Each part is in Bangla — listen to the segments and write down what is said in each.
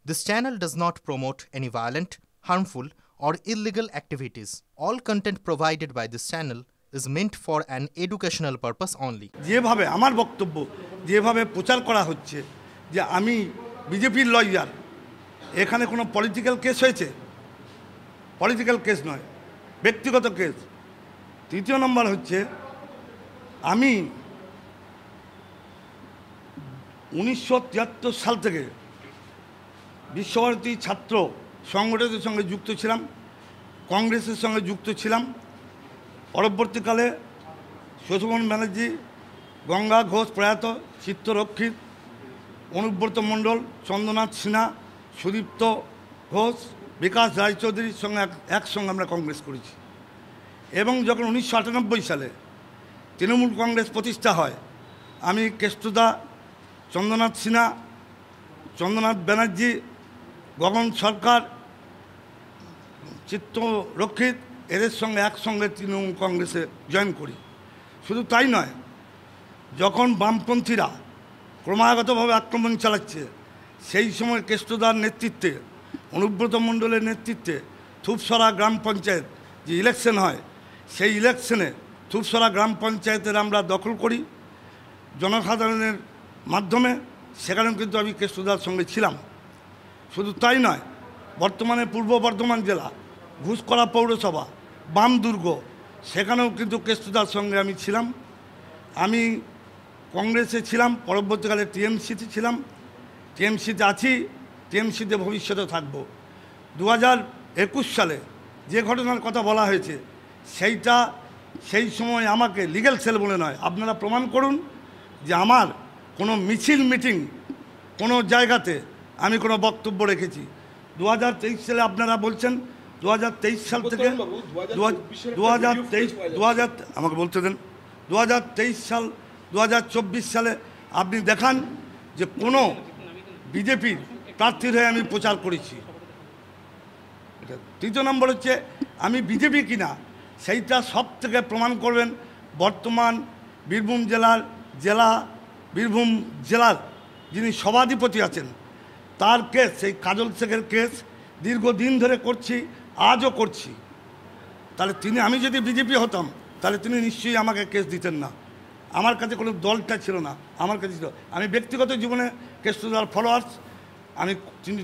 This channel does not promote any violent, harmful, or illegal activities. All content provided by this channel is meant for an educational purpose only. যেভাবে আমার বক্তব্য যেভাবে প্রচার করা হচ্ছে যে আমি বিজেপির লয়ার, এখানে কোনো পলিটিক্যাল কেস হয়েছে? পলিটিক্যাল কেস নয়, ব্যক্তিগত কেস। তৃতীয় নম্বর হচ্ছে আমি 1973 সাল থেকে বিশ্বভারতী ছাত্র সংগঠনের সঙ্গে যুক্ত ছিলাম, কংগ্রেসের সঙ্গে যুক্ত ছিলাম। পরবর্তীকালে শোভন ব্যানার্জি, গঙ্গা ঘোষ প্রয়াত, চিত্তরক্ষিত, অনুব্রত মণ্ডল, চন্দ্রনাথ সিনহা, সুদীপ্ত ঘোষ, বিকাশ রায়চৌধুরীর সঙ্গে একসঙ্গে আমরা কংগ্রেস করেছি। এবং যখন 1998 সালে তৃণমূল কংগ্রেস প্রতিষ্ঠা হয়, আমি কেষ্টদা, চন্দ্রনাথ সিনহা, চন্দ্রনাথ ব্যানার্জি, গগন সরকার, চিত্তরক্ষিত, এদের সঙ্গে একসঙ্গে তৃণমূল কংগ্রেসে জয়েন করি। শুধু তাই নয়, যখন বামপন্থীরা ক্রমাগতভাবে আক্রমণ চালাচ্ছে, সেই সময় কেষ্টদার নেতৃত্বে, অনুব্রত মণ্ডলের নেতৃত্বে থুপসরা গ্রাম পঞ্চায়েত যে ইলেকশন হয়, সেই ইলেকশনে থুপসরা গ্রাম পঞ্চায়েতের আমরা দখল করি জনসাধারণের মাধ্যমে। সেখানেও কিন্তু আমি কেষ্টদার সঙ্গে ছিলাম। শুধু তাই নয়, বর্তমানে পূর্ব বর্ধমান জেলা ঘুষকরা পৌরসভা বাম দুর্গ, সেখানেও কিন্তু কেষ্টদার সঙ্গে আমি ছিলাম। আমি কংগ্রেসে ছিলাম, পরবর্তীকালে টিএমসিতে ছিলাম, টিএমসিতে আছি, টিএমসিতে ভবিষ্যতে থাকব। 2021 সালে যে ঘটনার কথা বলা হয়েছে, সেই সময় আমাকে লিগ্যাল সেল বলে নয়, আপনারা প্রমাণ করুন যে আমার কোনো মিছিল মিটিং কোনো জায়গাতে আমি কোনো বক্তব্য রেখেছি। 2023 সালে আপনারা বলছেন 2023 সাল থেকে 2023 আমাকে বলতে দেন, 2023 সাল 2024 সালে আপনি দেখান যে কোনো বিজেপির প্রার্থীর হয়ে আমি প্রচার করেছি। তৃতীয় নম্বর হচ্ছে আমি বিজেপি কিনা সেইটা সব থেকে প্রমাণ করবেন বর্তমান বীরভূম জেলার যিনি সভাধিপতি আছেন, তার কেস, সেই কাজল শেখের কেস দীর্ঘদিন ধরে করছি, আজও করছি। তাহলে আমি যদি বিজেপি হতাম, তাহলে তিনি নিশ্চয়ই আমাকে কেস দিতেন না। আমার কাছে কোনো দলটা ছিল না, আমার কাছে ছিল। আমি ব্যক্তিগত জীবনে কেষ্টদার ফলোয়ার্স, আমি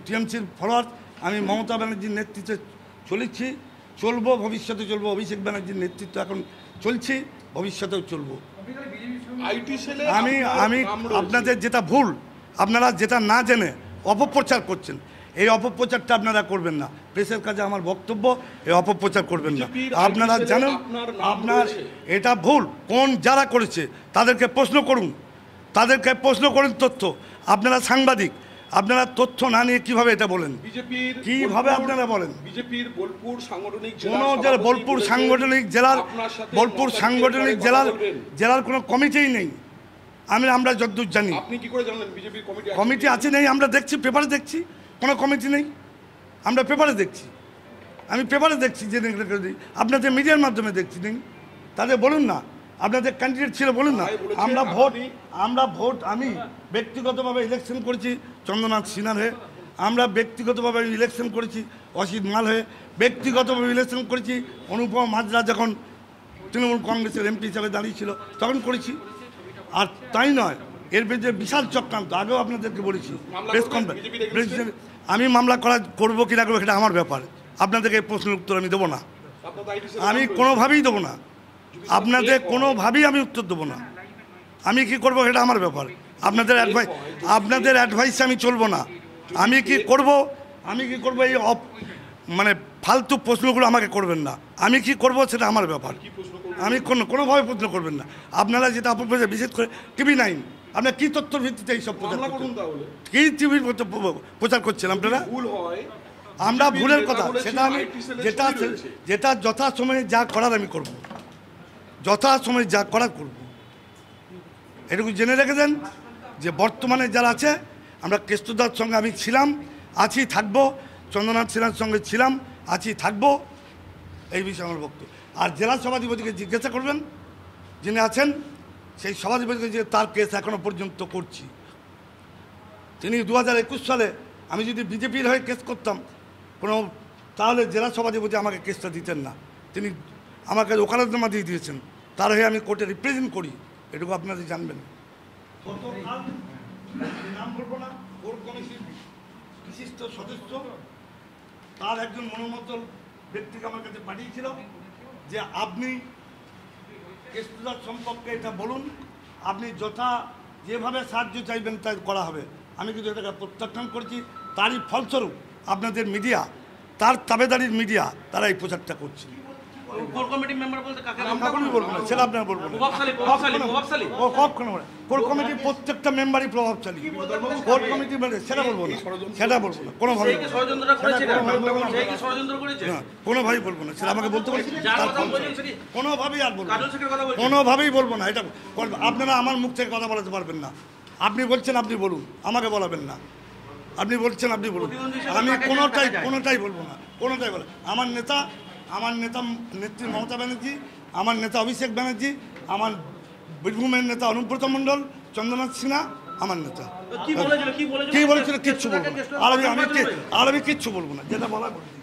টিএমসির ফলোয়ার্স। আমি মমতা ব্যানার্জির নেতৃত্বে চলবো, ভবিষ্যতে চলবো। অভিষেক ব্যানার্জির নেতৃত্ব এখন চলছি, ভবিষ্যতেও চলবো। আমি আপনাদের যেটা ভুল, আপনারা যেটা না জেনে অপপ্রচার করছেন, এই অপপ্রচারটা আপনারা করবেন না। প্রেসের কাছে আমার বক্তব্য, এই অপপ্রচার করবেন না। আপনারা জানেন আপনার এটা ভুল। যারা করেছে তাদেরকে প্রশ্ন করুন, তথ্য। আপনারা সাংবাদিক, আপনারা তথ্য না নিয়ে কিভাবে এটা বলেন? কিভাবে আপনারা বলেন? বিজেপির বোলপুর সাংগঠনিক জেলার কোনো কমিটিই নেই। আমরা যতদূর জানি। আপনি কি করে জানলেন বিজেপির কমিটি আছে নেই? আমরা দেখছি, পেপারে দেখছি কোনো কমিটি নেই। আমরা পেপারে দেখছি, আমি পেপারে দেখছি যে আপনাদের মিডিয়ার মাধ্যমে দেখছি নেই। তাদের বলুন না, আপনাদের ক্যান্ডিডেট ছিল বলুন না। আমি ব্যক্তিগতভাবে ইলেকশন করেছি চন্দ্রনাথ সিনহার হয়ে, আমরা ব্যক্তিগতভাবে ইলেকশন করেছি অসিত মাল হয়ে, ব্যক্তিগতভাবে ইলেকশন করেছি অনুপম হাজরা যখন তৃণমূল কংগ্রেসের এমপি হিসাবে দাঁড়িয়েছিল তখন করেছি। আর তাই নয়, এর বিরুদ্ধে বিশাল চক্রান্ত, আগেও আপনাদেরকে বলেছি প্রেস কনফারেন্স। আমি মামলা করবো কি না করবো সেটা আমার ব্যাপার। আপনাদেরকে এই প্রশ্নের উত্তর আমি দেবো না, আমি কোনোভাবেই দেবো না। আপনাদের কোনোভাবেই আমি উত্তর দেবো না। আমি কি করব সেটা আমার ব্যাপার। আপনাদের অ্যাডভাইসে আমি চলবো না। আমি কি করব এই মানে ফালতু প্রশ্নগুলো আমাকে করবেন না। আমি কি করব সেটা আমার ব্যাপার। আমি কোনোভাবে প্রশ্ন করবেন না। আপনারা যেটা অপপ্রচার, বিশেষ করে TV9, আপনার কী তথ্যর ভিত্তিতে এইসব প্রচার করছেন? কী টিভির প্রচার করছেন আপনারা? আমরা ভুলের কথা, সেটা আমি যেটা যথাসময়ে যা করার আমি করব, যথাসময়ে যা করার করব। এটুকু জেনে রেখে দেন যে বর্তমানে যারা আছে, আমরা কেষ্টদার সঙ্গে আমি ছিলাম, আছি, থাকবো। চন্দ্রনাথ সিনহার সঙ্গে ছিলাম, আছি, থাকবো। এই বিষয়ে আমার বক্তব্য। আর জেলা সভাধিপতিকে জিজ্ঞাসা করবেন, যিনি আছেন সেই সভাধিপতিকে, যে তার কেস এখনও পর্যন্ত করছি। তিনি 2021 সালে আমি যদি বিজেপির হয়ে কেস করতাম কোনো, তাহলে জেলা সভাধিপতি আমাকে কেসটা দিতেন না। তিনি আমার কাছে ওকালতনামা দিয়ে দিয়েছেন, তার হয়ে আমি কোর্টে রিপ্রেজেন্ট করি, এটুকু আপনারা জানবেন। গতকাল নাম বলবো না, কোর কমিটির বিশিষ্ট সদস্য তার একজন মনোমতল ব্যক্তিকে আমার কাছে পাঠিয়েছিল যে আপনি কেসটার সম্পর্কে এটা বলুন, আপনি যেভাবে সাহায্য চাইবেন তাই করা হবে। আমি কিন্তু এটাকে প্রত্যাখ্যান করেছি। তারই ফলস্বরূপ আপনাদের মিডিয়া, তার তাবেদারির মিডিয়া, তারা এই প্রচারটা করছে। কোর কমিটি মেম্বার বলতে কাকে? কখনোই বলবো না, সেটা আপনারা বলবো না। প্রভাবশালী ও কখনো বলে কোর কমিটির প্রত্যেকটা মেম্বারই প্রভাবশালী। কোর কমিটি বলে সেটা বলবো না, সেটা বলবো না কোনোভাবে, ষড়যন্ত্রটা করেছে, সেই কি ষড়যন্ত্র করেছে? না কোনোভাবেই বলবো না, সেটা আমাকে বলতে পারছি যার কথা বলছেন সেটি কোনোভাবেই আর বলবো না, কাজল শেখের কথা বলছেন? কোনোভাবেই বলবো না। এটা আপনারা আমার মুখ থেকে কথা বলাতে পারবেন না। আপনি বলছেন আপনি বলুন, আমাকে বলাবেন না। আপনি বলছেন আপনি বলুন, আমি কোনোটাই বলবো না, কোনোটাই বলে। আমার নেতা নেত্রী মমতা ব্যানার্জি, আমার নেতা অভিষেক ব্যানার্জি, আমার বীরভূমের নেতা অনুব্রত মণ্ডল, চন্দ্রনাথ সিনহা আমার নেতা। কি বলেছিল কি বলেছিল কিচ্ছু বলবো না, আর আমি কিচ্ছু বলবো না, যেটা বলা বলেছি।